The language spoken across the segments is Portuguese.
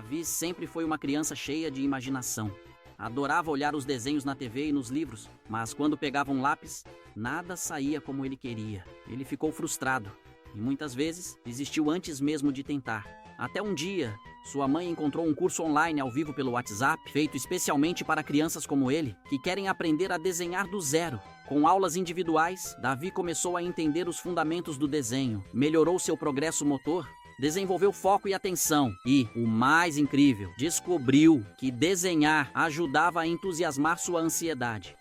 Davi sempre foi uma criança cheia de imaginação. Adorava olhar os desenhos na TV e nos livros, mas quando pegava um lápis, nada saía como ele queria. Ele ficou frustrado e muitas vezes desistiu antes mesmo de tentar. Até um dia, sua mãe encontrou um curso online ao vivo pelo WhatsApp, feito especialmente para crianças como ele, que querem aprender a desenhar do zero. Com aulas individuais, Davi começou a entender os fundamentos do desenho, melhorou seu progresso motor, desenvolveu foco e atenção e, o mais incrível, descobriu que desenhar ajudava a entusiasmar sua ansiedade.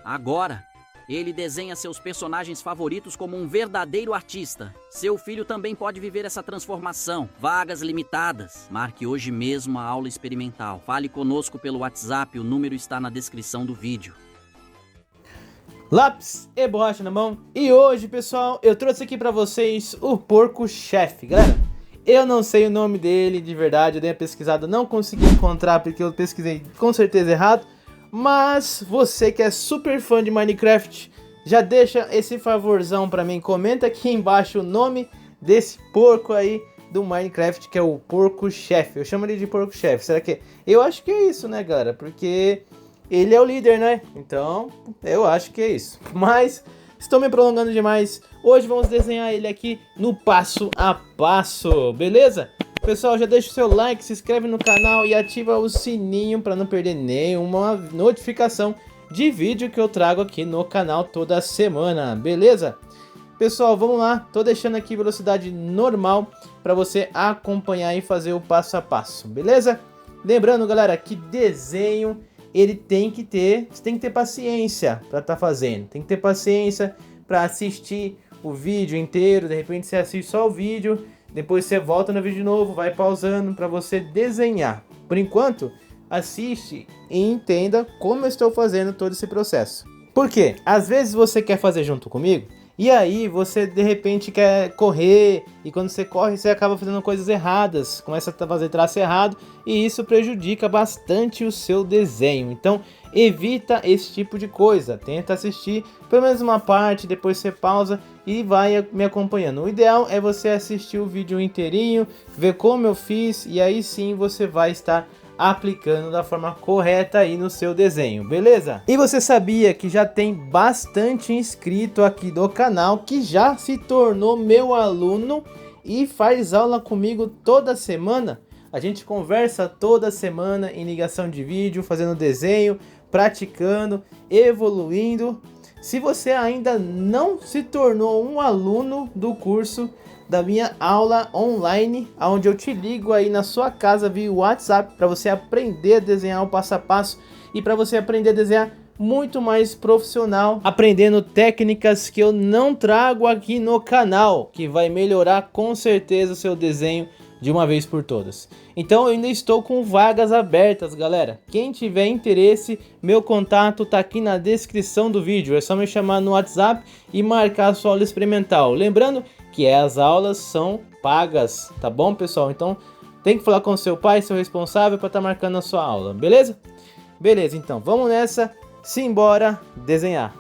Agora, ele desenha seus personagens favoritos como um verdadeiro artista. Seu filho também pode viver essa transformação. Vagas limitadas. Marque hoje mesmo a aula experimental. Fale conosco pelo WhatsApp, o número está na descrição do vídeo. Lápis e borracha na mão. E hoje, pessoal, eu trouxe aqui pra vocês o porco chefe. Galera, eu não sei o nome dele de verdade, eu dei uma pesquisada, não consegui encontrar porque eu pesquisei com certeza errado. Mas você que é super fã de Minecraft, já deixa esse favorzão pra mim. Comenta aqui embaixo o nome desse porco aí do Minecraft, que é o porco chefe. Eu chamo ele de porco chefe. Será que... Eu acho que é isso, né, galera? Porque ele é o líder, né? Então, eu acho que é isso. Mas estou me prolongando demais. Hoje vamos desenhar ele aqui no passo a passo, beleza? Pessoal, já deixa o seu like, se inscreve no canal e ativa o sininho para não perder nenhuma notificação de vídeo que eu trago aqui no canal toda semana, beleza? Pessoal, vamos lá, tô deixando aqui velocidade normal para você acompanhar e fazer o passo a passo, beleza? Lembrando, galera, que desenho ele tem que ter, você tem que ter paciência para estar fazendo, tem que ter paciência para assistir o vídeo inteiro. De repente você assiste só o vídeo, depois você volta no vídeo novo, vai pausando para você desenhar. Por enquanto, assiste e entenda como eu estou fazendo todo esse processo. Por quê? Às vezes você quer fazer junto comigo, e aí você de repente quer correr, e quando você corre você acaba fazendo coisas erradas, começa a fazer traço errado, e isso prejudica bastante o seu desenho. Então evita esse tipo de coisa, tenta assistir pelo menos uma parte, depois você pausa e vai me acompanhando. O ideal é você assistir o vídeo inteirinho, ver como eu fiz, e aí sim você vai estar aplicando da forma correta aí no seu desenho, beleza? E você sabia que já tem bastante inscrito aqui do canal que já se tornou meu aluno e faz aula comigo toda semana? A gente conversa toda semana em ligação de vídeo, fazendo desenho, praticando, evoluindo. Se você ainda não se tornou um aluno do curso da minha aula online, onde eu te ligo aí na sua casa via WhatsApp para você aprender a desenhar o passo a passo e para você aprender a desenhar muito mais profissional, aprendendo técnicas que eu não trago aqui no canal, que vai melhorar com certeza o seu desenho de uma vez por todas. Então eu ainda estou com vagas abertas, galera. Quem tiver interesse, meu contato tá aqui na descrição do vídeo. É só me chamar no WhatsApp e marcar a sua aula experimental. Lembrando que as aulas são pagas, tá bom, pessoal? Então tem que falar com seu pai, seu responsável, para estar marcando a sua aula, beleza? Beleza, então vamos nessa, simbora desenhar.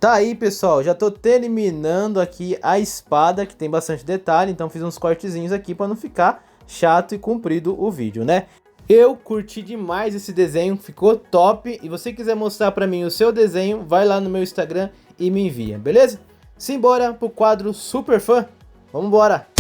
Tá aí, pessoal, já tô terminando aqui a espada, que tem bastante detalhe, então fiz uns cortezinhos aqui para não ficar chato e comprido o vídeo, né? Eu curti demais esse desenho, ficou top, e você quiser mostrar para mim o seu desenho, vai lá no meu Instagram e me envia, beleza? Simbora pro quadro Super Fã, vamos embora!